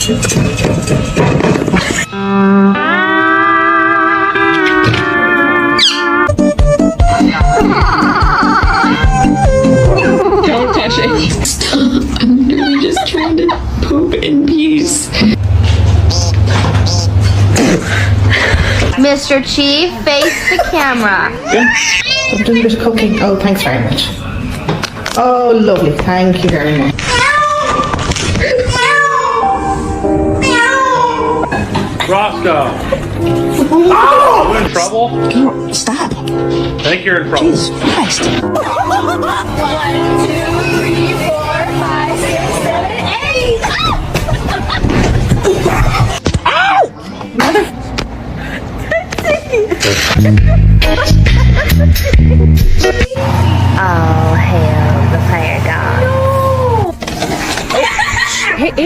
Don't touch it. Stop. I'm literally just trying to poop in peace. Mr. Chief, face the camera. I'm doing a bit of cooking. Oh, thanks very much. Oh, lovely. Thank you very much. Roscoe! Oh! You in trouble? Oh, stop. I think you're in trouble. Jesus Christ. 1, 2, 3, 4, 5, 6, 7, 8. Mother.